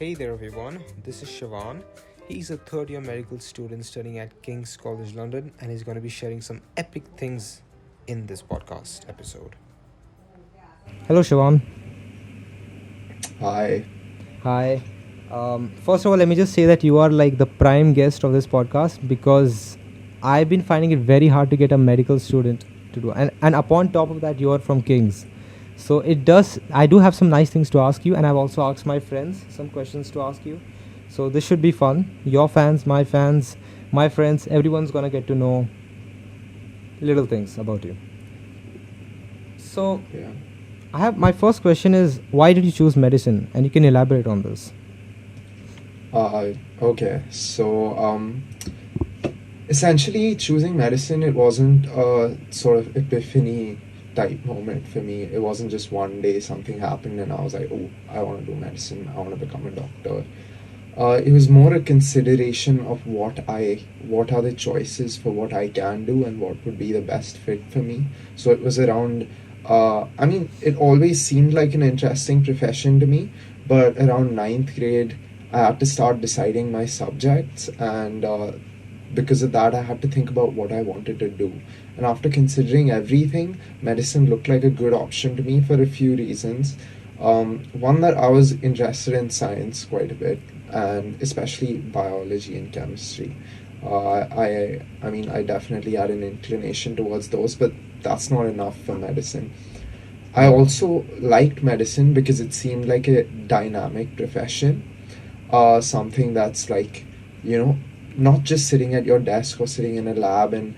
Hey there, everyone. This is Shivaan. He's a third year medical student studying at King's College London, and he's going to be sharing some epic things in this podcast episode. Hello, Shivaan. Hi. Hi. First of all, let me just say that you are like the prime guest of this podcast because I've been finding it very hard to get a medical student to do. And upon top of that, you are from King's. So I do have some nice things to ask you, and I've also asked my friends some questions to ask you. So this should be fun. Your fans, my friends, everyone's gonna get to know little things about you. So Yeah. my first question is, why did you choose medicine? And you can elaborate on this. Okay. Essentially, choosing medicine, it wasn't a sort of epiphany type moment for me. It wasn't just one day something happened and I was like, oh, I want to do medicine. I want to become a doctor. It was more a consideration of what are the choices for what I can do and what would be the best fit for me. So it was around. It always seemed like an interesting profession to me, but around ninth grade, I had to start deciding my subjects, and because of that, I had to think about what I wanted to do. And after considering everything, medicine looked like a good option to me for a few reasons. One, that I was interested in science quite a bit, and especially biology and chemistry. I definitely had an inclination towards those, but that's not enough for medicine. I also liked medicine because it seemed like a dynamic profession, something that's like, you know, not just sitting at your desk or sitting in a lab and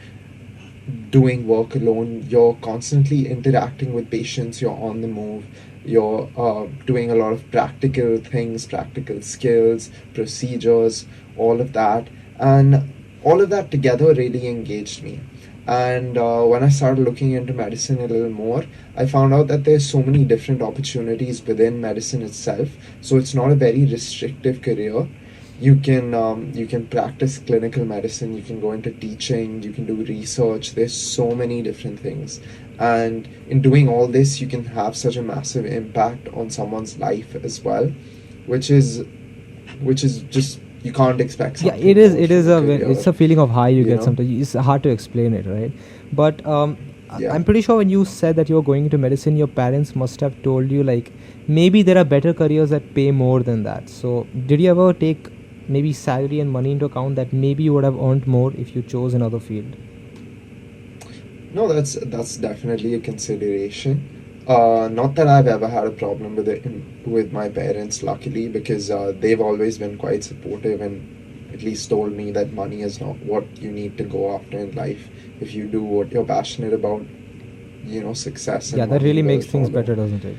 doing work alone. You're constantly interacting with patients, you're on the move, you're doing a lot of practical things, practical skills, procedures, all of that. And all of that together really engaged me. And when I started looking into medicine a little more, I found out that there's so many different opportunities within medicine itself. So it's not a very restrictive career. You can practice clinical medicine, you can go into teaching, you can do research. There's so many different things, and in doing all this, you can have such a massive impact on someone's life as well, which is just, you can't expect Yeah, something it is. more It from is a it's career, a feeling of high you you get know. sometimes. It's hard to explain it, right? But Yeah. I'm pretty sure when you said that you were going into medicine, your parents must have told you like maybe there are better careers that pay more than that. So did you ever take maybe salary and money into account that maybe you would have earned more if you chose another field? No, that's definitely a consideration. Not that I've ever had a problem with it with my parents, luckily, because they've always been quite supportive and at least told me that money is not what you need to go after in life. If you do what you're passionate about, success Yeah, and that money really will makes things follow. better, doesn't it?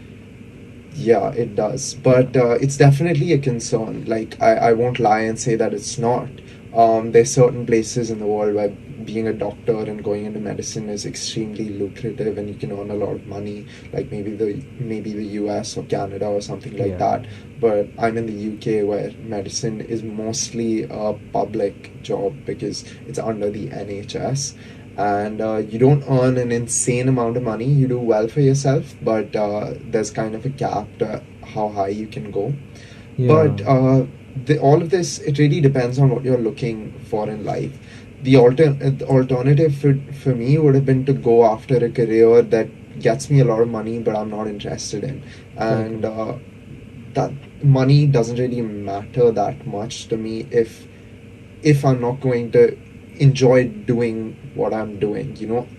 Yeah, it does. But it's definitely a concern. Like, I won't lie and say that it's not. There's certain places in the world where being a doctor and going into medicine is extremely lucrative and you can earn a lot of money, like maybe the US or Canada or something like Yeah. that. But I'm in the UK, where medicine is mostly a public job because it's under the NHS, and you don't earn an insane amount of money. You do well for yourself, but there's kind of a cap to how high you can go. Yeah. But all of this, it really depends on what you're looking for in life. The alternative for me would have been to go after a career that gets me a lot of money, but I'm not interested in, Correct. and that money doesn't really matter that much to me if I'm not going to enjoy doing what I'm doing.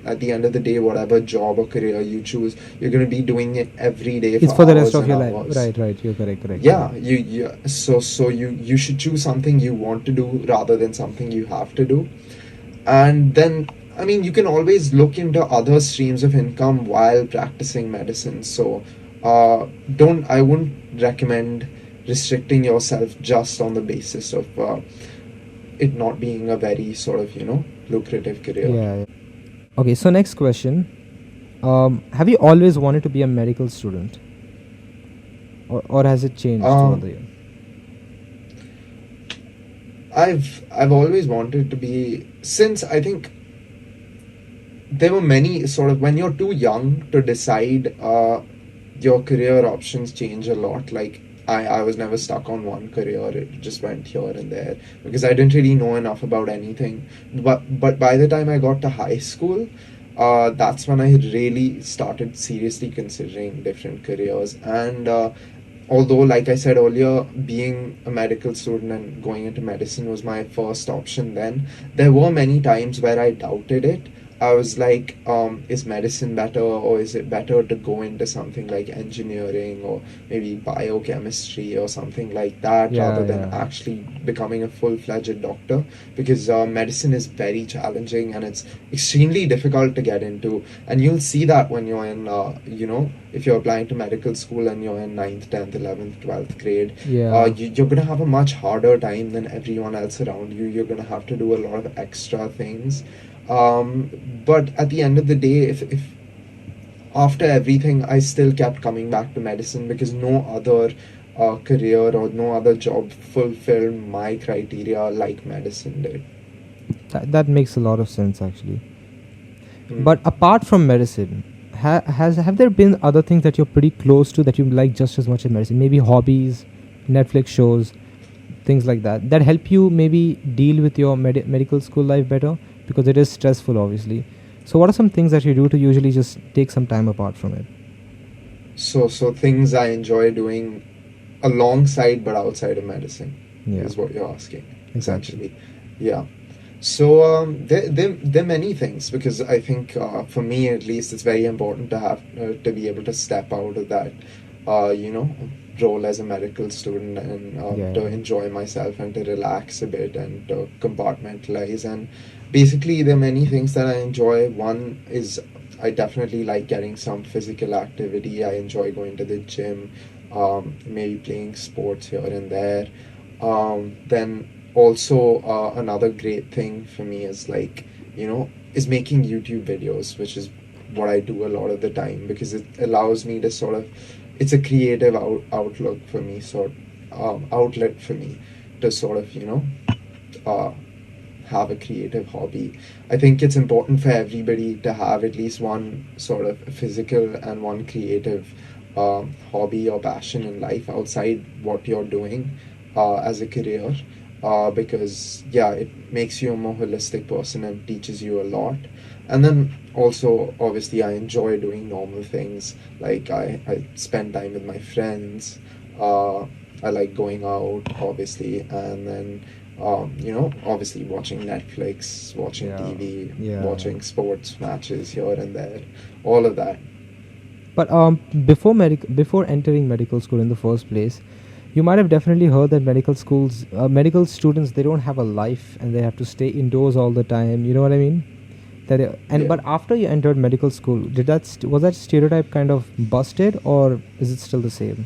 At the end of the day, whatever job or career you choose, you're going to be doing it every day It's for for the rest hours of and your life. hours. Right, right. You're correct, correct, Yeah, correct. you should choose something you want to do rather than something you have to do. And then, I mean, you can always look into other streams of income while practicing medicine. So don't I wouldn't recommend restricting yourself just on the basis of it not being a very sort of lucrative career. Yeah, yeah. Okay, so next question. Have you always wanted to be a medical student? Or has it changed throughout um the year? I've always wanted to be, since I think there were many sort of, when you're too young to decide, your career options change a lot. Like, I was never stuck on one career. It just went here and there because I didn't really know enough about anything. But by the time I got to high school, that's when I really started seriously considering different careers. And although, like I said earlier, being a medical student and going into medicine was my first option, then there were many times where I doubted it. I was like, is medicine better, or is it better to go into something like engineering or maybe biochemistry or something like that Yeah, rather than yeah. actually becoming a full-fledged doctor? Because medicine is very challenging and it's extremely difficult to get into. And you'll see that when you're in, if you're applying to medical school and you're in ninth, 10th, 11th, 12th grade, Yeah. you're going to have a much harder time than everyone else around you. You're going to have to do a lot of extra things. But at the end of the day, if after everything, I still kept coming back to medicine because no other career or no other job fulfilled my criteria like medicine did. That makes a lot of sense actually. Mm. But apart from medicine, have there been other things that you're pretty close to that you like just as much as medicine? Maybe hobbies, Netflix shows, things like that that help you maybe deal with your medical school life better, because it is stressful, obviously. So, what are some things that you do to usually just take some time apart from it? So things I enjoy doing alongside but outside of medicine Yeah, is what you're asking, exactly. essentially. Yeah. So there are many things because I think for me at least it's very important to have to be able to step out of that uh, you know role as a medical student and Yeah, to yeah. enjoy myself and to relax a bit and to compartmentalize. And basically there are many things that I enjoy. One is I definitely like getting some physical activity. I enjoy going to the gym, maybe playing sports here and there. Then also another great thing for me is like is making YouTube videos, which is what I do a lot of the time because it allows me to sort of it's a creative outlook for me, sort outlet for me to sort of uh, have a creative hobby. I think it's important for everybody to have at least one sort of physical and one creative hobby or passion in life outside what you're doing as a career. Because yeah, it makes you a more holistic person and teaches you a lot. And then also, obviously, I enjoy doing normal things like I spend time with my friends. Uh, I like going out, obviously, and then obviously watching Netflix, watching Yeah, TV, yeah, yeah. watching sports matches here and there, all of that. But before entering medical school in the first place, you might have definitely heard that medical students, they don't have a life and they have to stay indoors all the time. You know what I mean? And Yeah. but after you entered medical school, was that stereotype kind of busted, or is it still the same?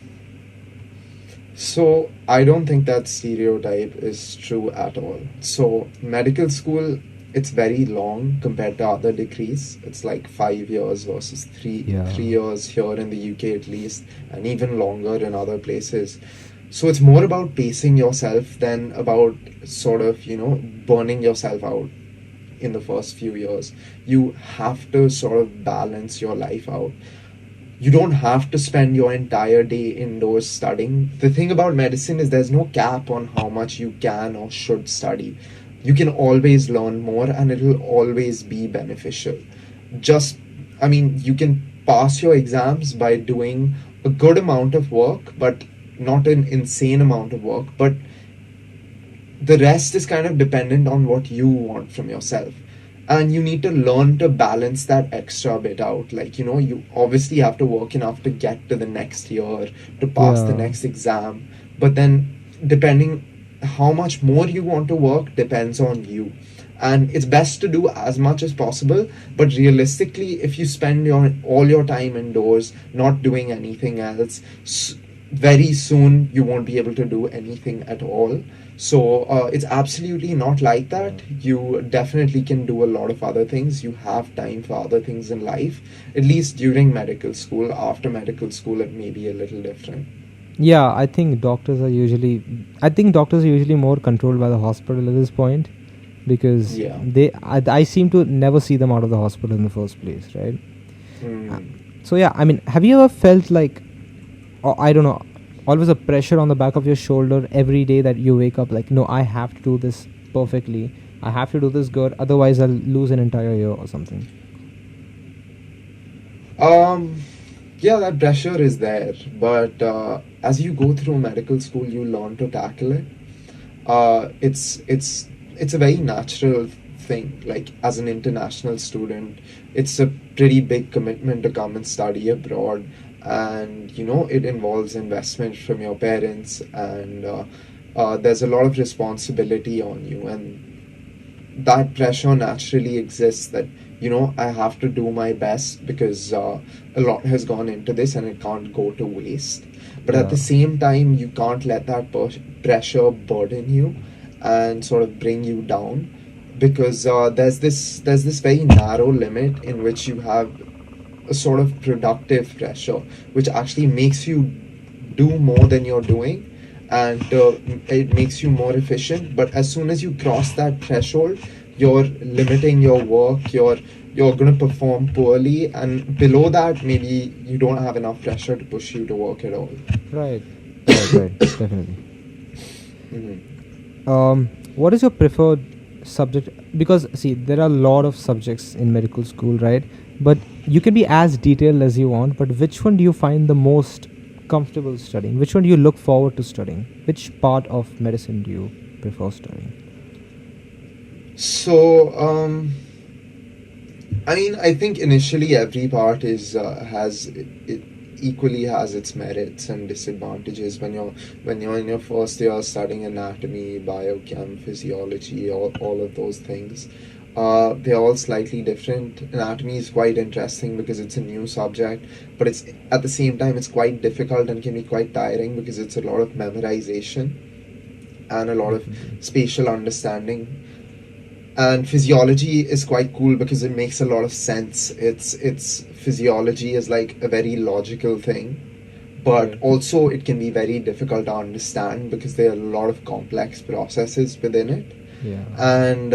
So I don't think that stereotype is true at all. So medical school, it's very long compared to other degrees. It's like 5 years versus three Yeah. years here in the UK at least, and even longer in other places. So it's more about pacing yourself than about sort of burning yourself out in the first few years. You have to sort of balance your life out. You don't have to spend your entire day indoors studying. The thing about medicine is there's no cap on how much you can or should study. You can always learn more and it will always be beneficial. Just, I mean, you can pass your exams by doing a good amount of work, but not an insane amount of work. But the rest is kind of dependent on what you want from yourself, and you need to learn to balance that extra bit out. Like you obviously have to work enough to get to the next year, to pass the Yeah. next exam, but then depending how much more you want to work depends on you. And it's best to do as much as possible, but realistically if you spend all your time indoors not doing anything else, very soon you won't be able to do anything at all. So it's absolutely not like that. You definitely can do a lot of other things. You have time for other things in life, at least during medical school. After medical school, it may be a little different. Yeah, I think doctors are usually more controlled by the hospital at this point, because Yeah. I seem to never see them out of the hospital in the first place, right? Uh, Mm. so yeah, I mean, have you ever felt like, or I don't know, always a pressure on the back of your shoulder every day that you wake up like, no, I have to do this perfectly. I have to do this good, otherwise I'll lose an entire year or something. Um, yeah, that pressure is there, but as you go through medical school, you learn to tackle it. It's a very natural thing. Like as an international student, it's a pretty big commitment to come and study abroad, and it involves investment from your parents, and there's a lot of responsibility on you, and that pressure naturally exists that I have to do my best because a lot has gone into this and it can't go to waste. But at Yeah. the same time, you can't let that pressure burden you and sort of bring you down, because there's this very narrow limit in which you have a sort of productive pressure, which actually makes you do more than you're doing, and it makes you more efficient. But as soon as you cross that threshold, you're limiting your work. You're going to perform poorly, and below that, maybe you don't have enough pressure to push you to work at all. Right. Right. Definitely. Mhm. What is your preferred subject? Because see, there are a lot of subjects in medical school, right? But you can be as detailed as you want. But which one do you find the most comfortable studying? Which one do you look forward to studying? Which part of medicine do you prefer studying? So, I mean, I think initially every part it equally has its merits and disadvantages. When you're in your first year studying anatomy, biochem, physiology, all of those things, they're all slightly different. Anatomy is quite interesting because it's a new subject, but it's at the same time it's quite difficult and can be quite tiring because it's a lot of memorization and a lot of Definitely. spatial understanding. And physiology is quite cool because it makes a lot of sense. It's physiology is like a very logical thing, but Right. also it can be very difficult to understand because there are a lot of complex processes within it. Yeah. And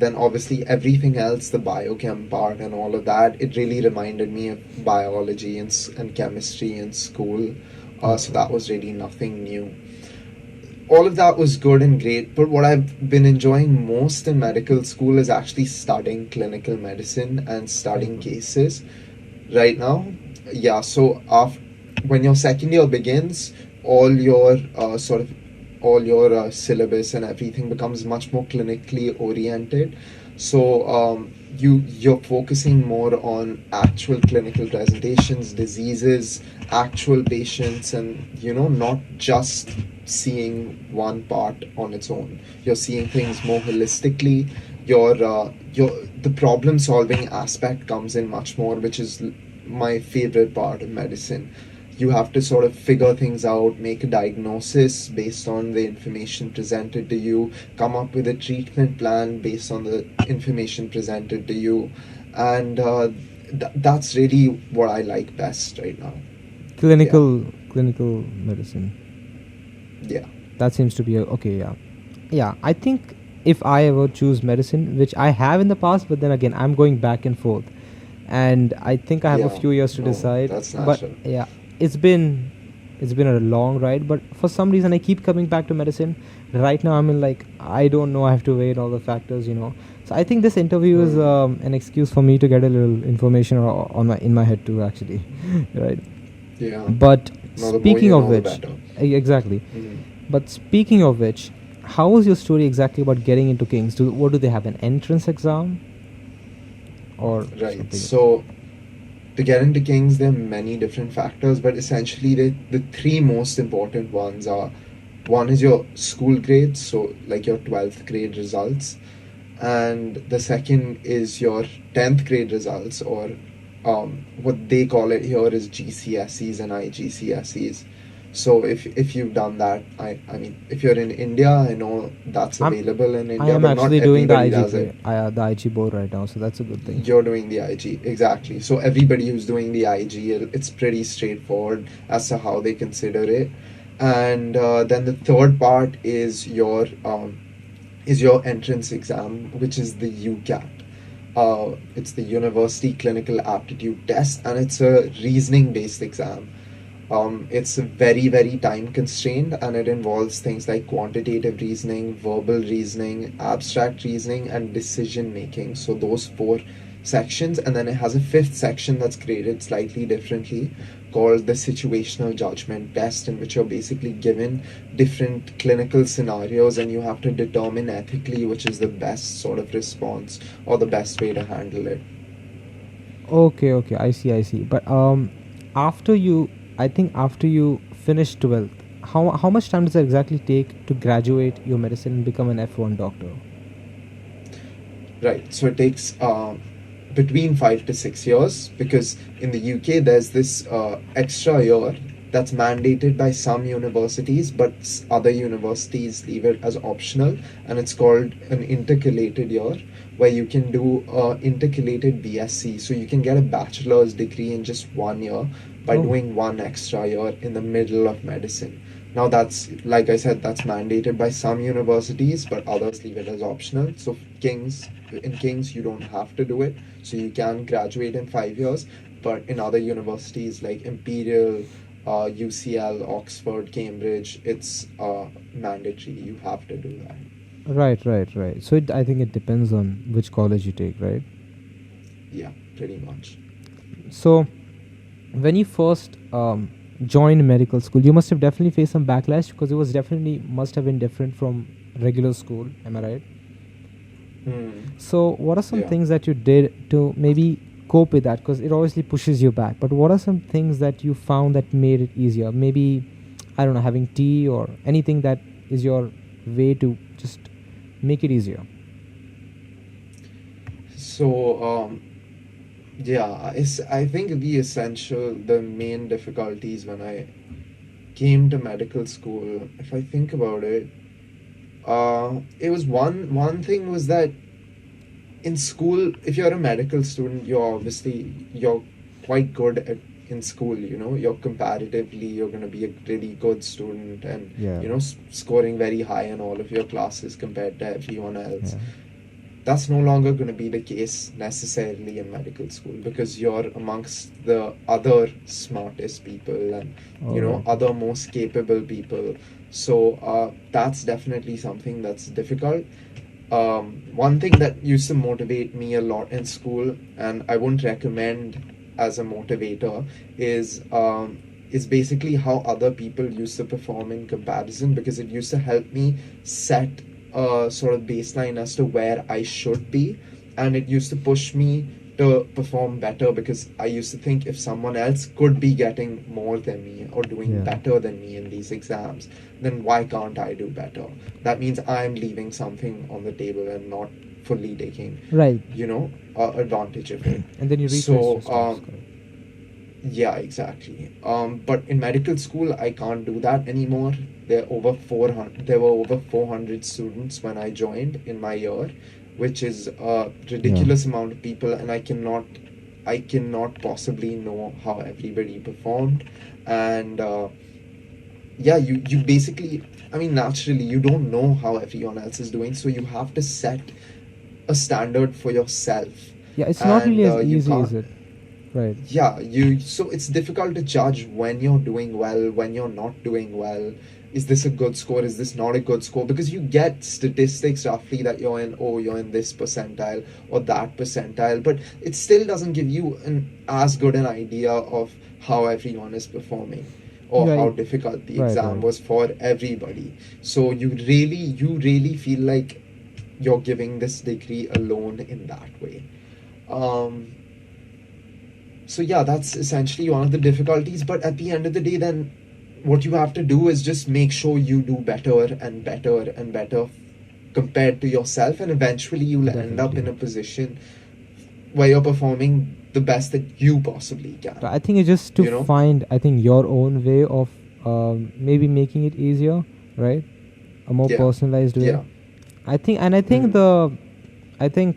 then obviously everything else, the biochem part and all of that, it really reminded me of biology and chemistry in school. So Okay. that was really nothing new. All of that was good and great, but what I've been enjoying most in medical school is actually studying clinical medicine and studying Okay. cases right now. Yeah, so when your second year begins, all your syllabus and everything becomes much more clinically oriented. So you're focusing more on actual clinical presentations, diseases, actual patients, and not just seeing one part on its own. You're seeing things more holistically. Your the problem solving aspect comes in much more, which is my favorite part of medicine. You have to sort of figure things out, make a diagnosis based on the information presented to you, come up with a treatment plan based on the information presented to you, and that's really what I like best right now. Yeah, Clinical medicine. yeah, That seems to be okay. Yeah. Yeah. I think if I ever choose medicine, which I have in the past, but then again, I'm going back and forth, and I think I have a yeah. few years to No, decide. that's But natural. yeah, it's been it's been a long ride. But for some reason, I keep coming back to medicine. Right now, I'm in like, I don't know. I have to weigh all the factors. So I think this interview is Hmm. an excuse for me to get a little information on my in my head too. Actually, right. Yeah. But No, the more speaking you of know, the which, better. exactly. Hmm. But speaking of which, how was your story exactly about getting into Kings? What do they have, an entrance exam or Right. something? So to get into Kings, there are many different factors, but essentially the three most important ones are: one is your school grades, so like your 12th grade results, and the second is your 10th grade results, or what they call it here is GCSEs and IGCSEs. So if you've done that, I mean, if you're in India, I know that's I'm available in I India, am but not actually doing the everybody IG does it. the IG board right now, so that's a good thing. You're doing the IG, exactly. So everybody who's doing the IG, it's pretty straightforward as to how they consider it. And then the third part is your entrance exam, which is the UCAT. It's the University Clinical Aptitude Test, and it's a reasoning based exam. It's very, very time constrained, and it involves things like quantitative reasoning, verbal reasoning, abstract reasoning, and decision making. So, those four sections, and then it has a fifth section that's graded slightly differently called the situational judgment test, in which you're basically given different clinical scenarios and you have to determine ethically which is the best sort of response or the best way to handle it. Okay, okay, I see. But after you, I think after you finish 12th, how much time does it exactly take to graduate your medicine and become an F1 doctor? Right. So it takes between 5 to 6 years, because in the UK there's this extra year that's mandated by some universities, but other universities leave it as optional, and it's called an intercalated year, where you can do intercalated BSc. So you can get a bachelor's degree in just 1 year by Oh, doing one extra year in the middle of medicine. Now that's, like I said, that's mandated by some universities, but others leave it as optional. So in King's, you don't have to do it, so you can graduate in 5 years. But in other universities like Imperial, UCL, Oxford, Cambridge, it's mandatory. You have to do that. right, right, right. So I think it depends on which college you take, right? Yeah, pretty much. So when you first joined medical school, you must have definitely faced some backlash because it was definitely must have been different from regular school. Am I right? Hmm. So what are some Yeah. things that you did to maybe cope with that? Because it obviously pushes you back. But what are some things that you found that made it easier? Maybe, I don't know, having tea or anything that is your way to just make it easier. So, yeah, I think the main difficulties when I came to medical school, if I think about it, it was one thing was that in school, if you're a medical student, you're quite good at in school. You're comparatively, you're going to be a really good student, and Yeah. scoring very high in all of your classes compared to everyone else. Yeah. That's no longer going to be the case necessarily in medical school, because you're amongst the other smartest people and All right. other most capable people. So that's definitely something that's difficult. One thing that used to motivate me a lot in school, and I wouldn't recommend as a motivator, is basically how other people used to perform in comparison, because it used to help me set a sort of baseline as to where I should be, and it used to push me to perform better, because I used to think if someone else could be getting more than me or doing Yeah. better than me in these exams, then why can't I do better? That means I'm leaving something on the table and not fully taking, Right. advantage of it. And then you retrace So, your steps. Correct. yeah, exactly. But in medical school, I can't do that anymore. There were over 400 students when I joined in my year, which is a Yeah. ridiculous amount of people, and I cannot possibly know how everybody performed. And yeah, you basically, I mean, naturally, you don't know how everyone else is doing, so you have to set a standard for yourself, Yeah. It's not really and as you easy, can't. is it? Right. Yeah, you so it's difficult to judge when you're doing well, when you're not doing well. Is this a good score? Is this not a good score? Because you get statistics roughly that you're in this percentile or that percentile, but it still doesn't give you an as good an idea of how everyone is performing or how Right. difficult the Right. exam Right. was for everybody. So you really feel like you're giving this degree alone in that way. Um, so yeah, that's essentially one of the difficulties. But at the end of the day, then what you have to do is just make sure you do better and better and better compared to yourself, and eventually you'll end up in Definitely. a position where you're performing the best that you possibly So can. I think it's just to You know? find, I think, your own way of maybe making it easier, right? A more Yeah. personalized way. Yeah. I think, and I think Hmm. I think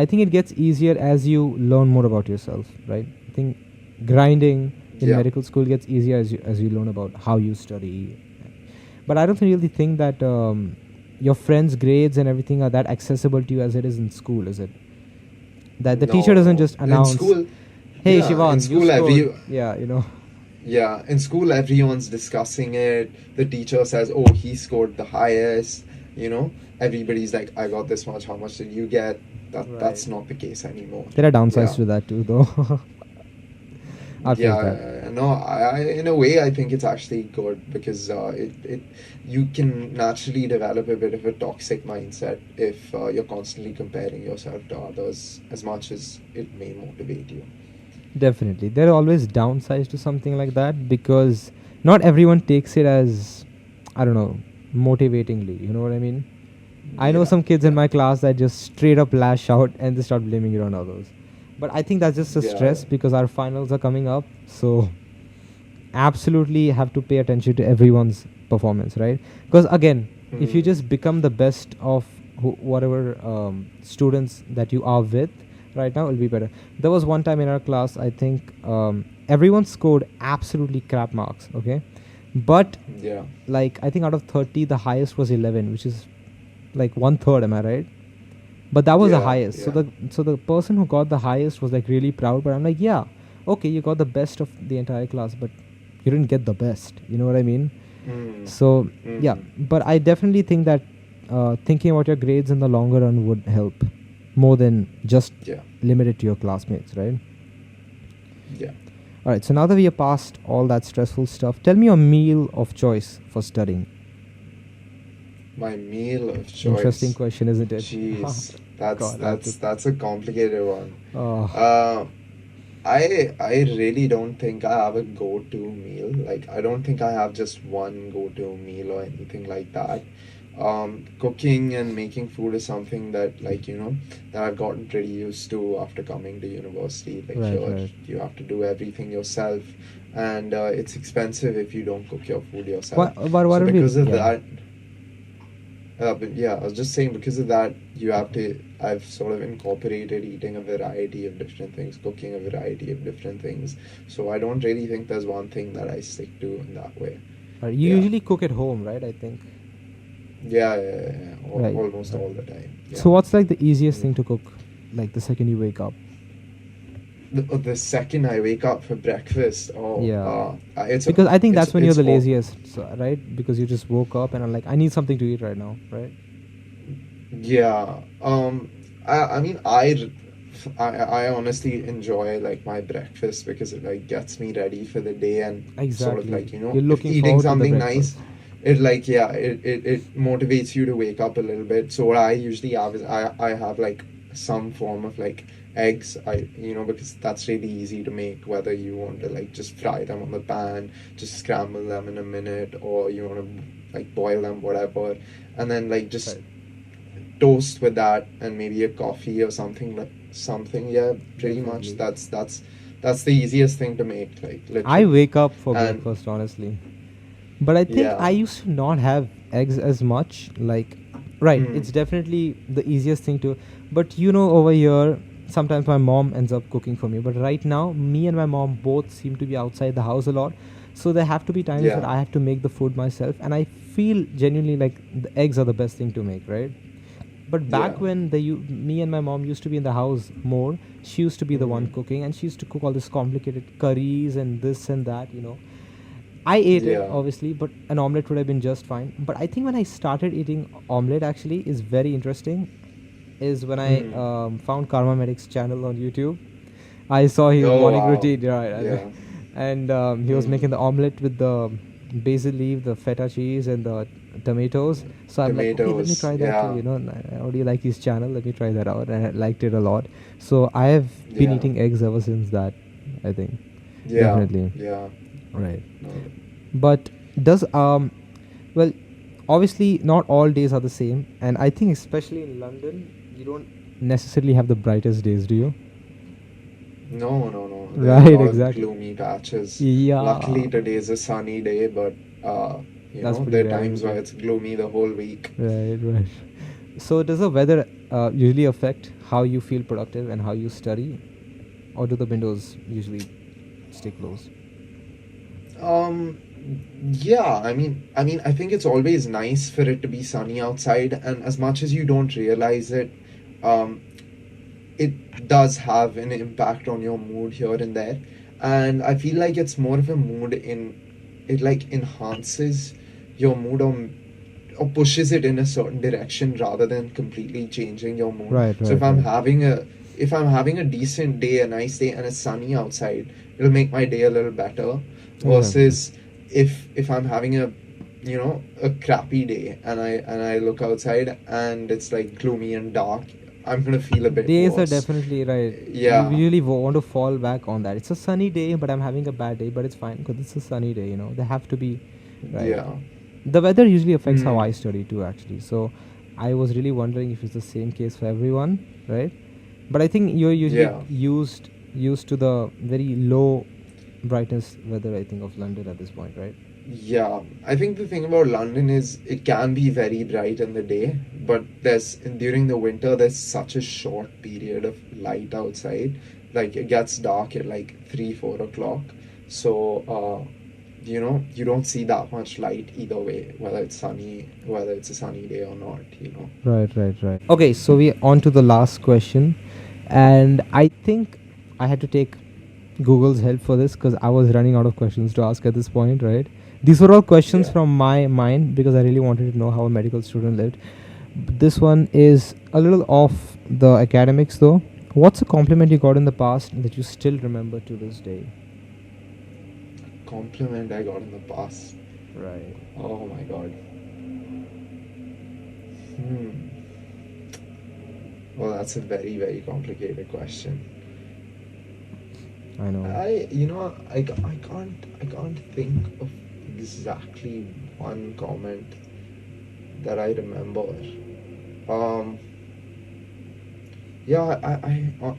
I think it gets easier as you learn more about yourself, right? I think grinding in Yeah. medical school gets easier as you learn about how you study. But I don't really think that your friends' grades and everything are that accessible to you as it is in school, is it? That the teacher No, doesn't no. just In announce, school, "Hey, yeah, in Shivaan, you school, scored." Yeah, you know. Yeah, in school everyone's discussing it. The teacher says, "Oh, he scored the highest." You know, everybody's like, "I got this much. How much did you get?" That's Right. not the case anymore. There are downsides Yeah. to that too, though. I face that. Yeah, no, in a way, I think it's actually good because you can naturally develop a bit of a toxic mindset if you're constantly comparing yourself to others as much as it may motivate you. Definitely. There are always downsides to something like that because not everyone takes it as, I don't know, motivatingly. You know what I mean? I know Yeah, some kids in yeah, my class that just straight up lash out and they start blaming it on others. But I think that's just a yeah. stress because our finals are coming up. So absolutely have to pay attention to everyone's performance, right? Because again, if you Hmm. just become the best of whatever students that you are with right now, it'll be better. There was one time in our class, I think everyone scored absolutely crap marks, okay? But Yeah, like I think out of 30, the highest was 11, which is like one third. Am I right? But that was the yeah, highest. So yeah. the person who got the highest was like really proud. But I'm like, yeah, okay, you got the best of the entire class, but you didn't get the best. You know what I mean? Hmm. So yeah, Hmm. but I definitely think that thinking about your grades in the longer run would help more than just Yeah, limit it to your classmates, right? yeah. All right. So now that we are past all that stressful stuff, tell me your meal of choice for studying. My meal of Interesting choice. question, isn't it? Jeez, that's God, I have to. that's that's a complicated one. Oh, Uh, I really don't think I have a go-to meal. Like I don't think I have just one go-to meal or anything like that. Cooking and making food is something that that I've gotten pretty used to after coming to university. Like right, here, right. you have to do everything yourself, and it's expensive if you don't cook your food yourself. Why So don't we? because of Yeah, that, but yeah, I was just saying because of that, you have to. I've sort of incorporated eating a variety of different things, cooking a variety of different things. So I don't really think there's one thing that I stick to in that way. you Yeah, usually cook at home, right? I think. yeah. Right. Almost all the time. So Yeah. what's like the easiest Mm. thing to cook? Like the second you wake up. The second I wake up for breakfast, Yeah. it's Because I think that's when you're it's the all. laziest, so, right? Because you just woke up and I'm like, I need something to eat right now, right? Yeah. I mean, I honestly enjoy like my breakfast because it like gets me ready for the day and sort of Exactly. like You're if looking eating forward to the something nice, breakfast. it like yeah it motivates you to wake up a little bit. So what I usually have is I have like some form of like eggs. Because that's really easy to make, whether you want to like just fry them on the pan, just scramble them in a minute, or you want to like boil them, whatever, and then like just Right. toast with that and maybe a coffee or something, like something. Yeah, pretty much Definitely. that's the easiest thing to make, like I literally. wake up for And breakfast, honestly. But I think I yeah. used to not have eggs as much. Like, right, Mm, it's definitely the easiest thing to. But over here, sometimes my mom ends up cooking for me. But right now, me and my mom both seem to be outside the house a lot. So there have to be times that yeah. I have to make the food myself. And I feel genuinely like the eggs are the best thing to make, right? But Yeah. back when me and my mom used to be in the house more, she used to be the one Mm, cooking, and she used to cook all this complicated curries and this and that. I ate it yeah. obviously, but an omelette would have been just fine. But I think when I started eating omelette, actually, is very interesting. Is when I Mm. found Karma Medic's channel on YouTube. I saw his Oh morning wow. routine, right? Yeah. And he was Mm. making the omelette with the basil leaf, the feta cheese, and the tomatoes. So I'm like, okay, let me Tomatoes. try that too. Yeah. I already like his channel. Let me try that out, and I liked it a lot. So I have been Yeah. eating eggs ever since that. I think Yeah. definitely Yeah. right. No. But does well, obviously not all days are the same, and I think especially in London, you don't necessarily have the brightest days, do you? No, no, no. There are a Right, lot of exactly. gloomy patches. Yeah, Luckily, today is a sunny day, but that's pretty there are rare, times isn't where it? it's gloomy the whole week. Right, right. So does the weather usually affect how you feel productive and how you study, or do the windows usually stay closed? Um, yeah, I think it's always nice for it to be sunny outside, and as much as you don't realize it, um, it does have an impact on your mood here and there. and I feel like it's more of a mood in it, like enhances your mood, or pushes it in a certain direction rather than completely changing your mood. Right, So right, right. if I'm having a decent day, a nice day, and it's sunny outside, it'll make my day a little better. Exactly. Versus if I'm having a crappy day, and I look outside and it's like gloomy and dark, I'm gonna feel a bit Days are worse. definitely right. You Yeah, usually want to fall back on that. It's a sunny day, but I'm having a bad day, but it's fine because it's a sunny day. They have to be right. yeah. The weather usually affects how I Hmm. study too, actually. So I was really wondering if it's the same case for everyone, right? But I think you're usually Yeah. used to the very low brightness weather, I think, of London at this point, right? Yeah, I think the thing about London is it can be very bright in the day, but during the winter there's such a short period of light outside. Like it gets dark at like 3, 4 o'clock. So you don't see that much light either way, whether it's a sunny day or not. Right, right, right. Okay, so we on to the last question, and I think I had to take Google's help for this because I was running out of questions to ask at this point, right? These were all questions Yeah. from my mind because I really wanted to know how a medical student lived. This one is a little off the academics though. What's a compliment you got in the past that you still remember to this day? Compliment I got in the past. Right. Oh my god. Hmm. Well, that's a very, very complicated question. I know. I can't think of exactly one comment that I remember. Um, yeah,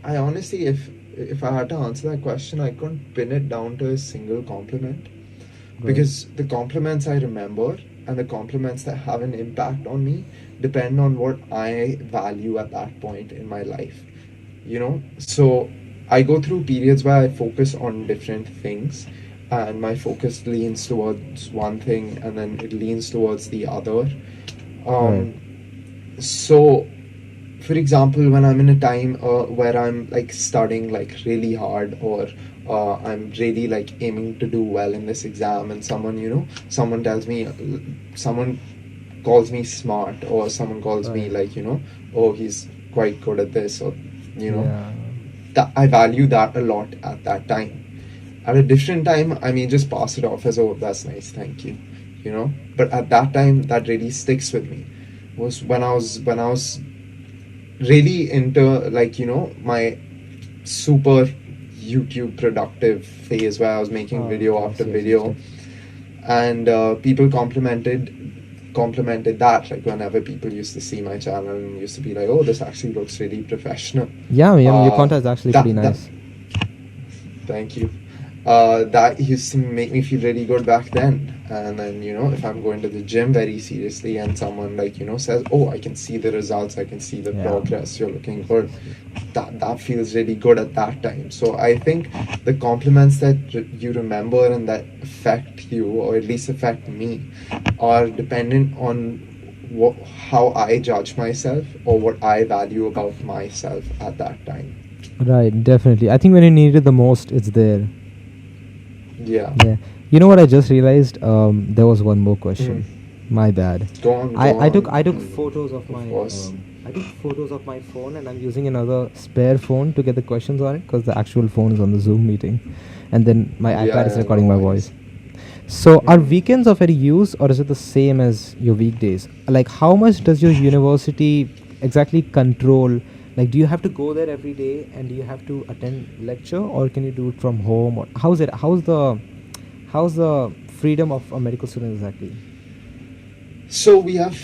I honestly, if I had to answer that question, I couldn't pin it down to a single compliment, Right. because the compliments I remember and the compliments that have an impact on me depend on what I value at that point in my life. So I go through periods where I focus on different things, and my focus leans towards one thing and then it leans towards the other. Right. So for example, when I'm in a time where I'm like studying like really hard, or I'm really like aiming to do well in this exam, and someone tells me, someone calls me smart, or someone calls me Right. like, oh, he's quite good at this, or you know Yeah. that I value that a lot at that time. At a different time, I may just pass it off as, oh, that's nice, thank you. But at that time, that really sticks with me. Was when I was really into, like, my super YouTube productive phase, where I was making video Yes, after yes, yes, video, yes. and people complimented that, like whenever people used to see my channel and used to be like, oh, this actually looks really professional. Yeah, yeah, your uh content is actually pretty that nice. Thank you. That used to make me feel really good back then. And then, if I'm going to the gym very seriously and someone, like, says, oh, I can see the results, I can see the Yeah. progress, you're looking good, that feels really good at that time. So I think the compliments that you remember and that affect you, or at least affect me, are dependent on how I judge myself, or what I value about myself at that time. Right, definitely. I think when you need it the most, it's there. Yeah. Yeah. You know what I just realized? There was one more question. Mm. My bad. Go on, I, go I took on. I took photos of Of my course. phone, and I'm using another spare phone to get the questions on it because the actual phone is on the Zoom meeting, and then my Yeah, iPad is yeah, no recording my worries. voice. So are Hmm. weekends of any use, or is it the same as your weekdays? Like how much does your university exactly control? Like do you have to go there every day and do you have to attend lecture, or can you do it from home, or how's it? How's the freedom of a medical student exactly? So we have,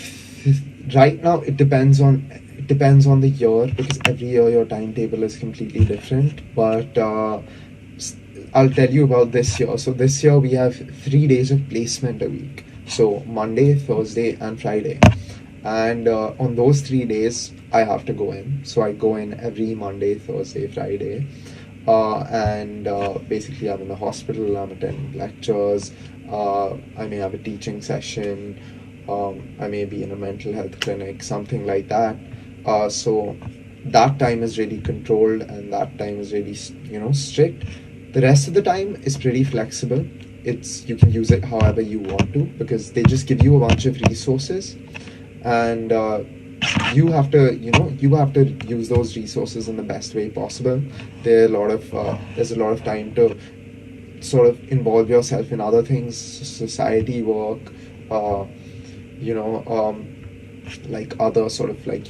right now, it depends on the year, because every year your timetable is completely different. But s- I'll tell you about this year. So this year we have 3 days of placement a week. So Monday, Thursday, and Friday. And on those 3 days, I have to go in. So I go in every Monday, Thursday, Friday. And basically, I'm in the hospital, I'm attending lectures, I may have a teaching session, I may be in a mental health clinic, something like that. So that time is really controlled, and that time is really, strict. The rest of the time is pretty flexible. It's you can use it however you want to, because they just give you a bunch of resources, and you have to you have to use those resources in the best way possible. There's a lot of time to sort of involve yourself in other things, society work, uh, you know like other sort of like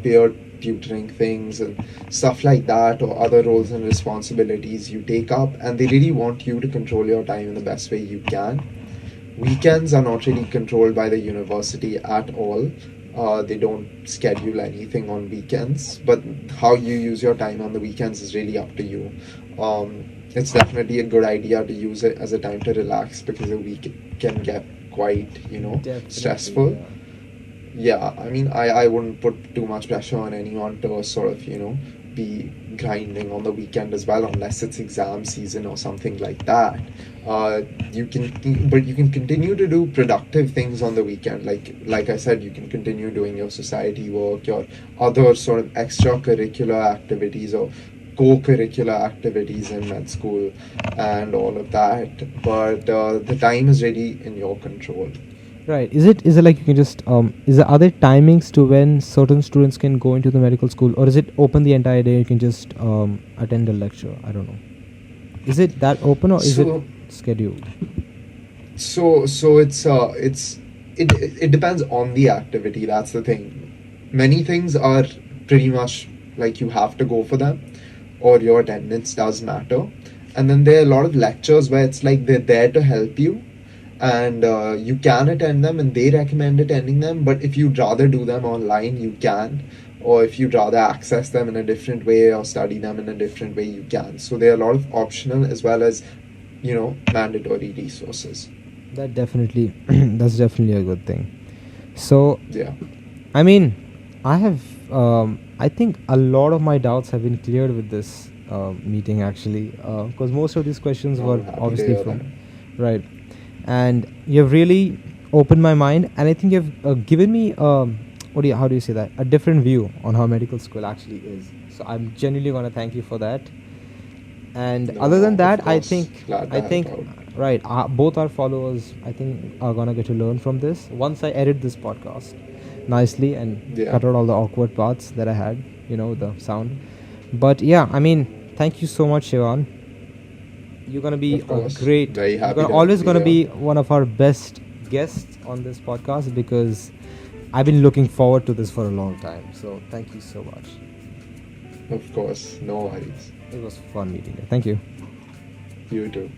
peer tutoring things and stuff like that, or other roles and responsibilities you take up, and they really want you to control your time in the best way you can. Weekends are not really controlled by the university at all. They don't schedule anything on weekends, but how you use your time on the weekends is really up to you. It's definitely a good idea to use it as a time to relax, because a week can get quite stressful. Yeah. Yeah, I mean, I wouldn't put too much pressure on anyone to sort of be grinding on the weekend as well, unless it's exam season or something like that. You can, but you can continue to do productive things on the weekend. Like I said, you can continue doing your society work, your other sort of extracurricular activities or co-curricular activities in med school, and all of that. But the time is really in your control. Right. Is it like you can just is there other timings to when certain students can go into the medical school, or is it open the entire day? You can just attend a lecture. I don't know. Is it that open, or is it So scheduled? it depends on the activity. That's the thing. Many things are pretty much like you have to go for them, or your attendance does matter. And then there are a lot of lectures where it's like they're there to help you, and you can attend them, and they recommend attending them. But if you'd rather do them online, you can, or if you'd rather access them in a different way or study them in a different way, you can. So there are a lot of optional as well as mandatory resources. That definitely that's definitely a good thing. So Yeah. I mean, I have I think a lot of my doubts have been cleared with this meeting actually, because most of these questions were I'm happy to obviously hear from that. right, and you've really opened my mind, and I think you've given me how do you say that, a different view on how medical school actually is. So I'm genuinely gonna thank you for that. And No, other than of that, course. Glad I to help think out. right, both our followers I think are gonna get to learn from this once I edit this podcast nicely and Yeah. cut out all the awkward parts that I had, the sound. But yeah, I mean, thank you so much, Shivaan. You're gonna be Of course. Very you're happy gonna to always be gonna here. be one of our best guests on this podcast, because I've been looking forward to this for a long time. So thank you so much. Of course. No worries. It was fun meeting you. Thank you. You too.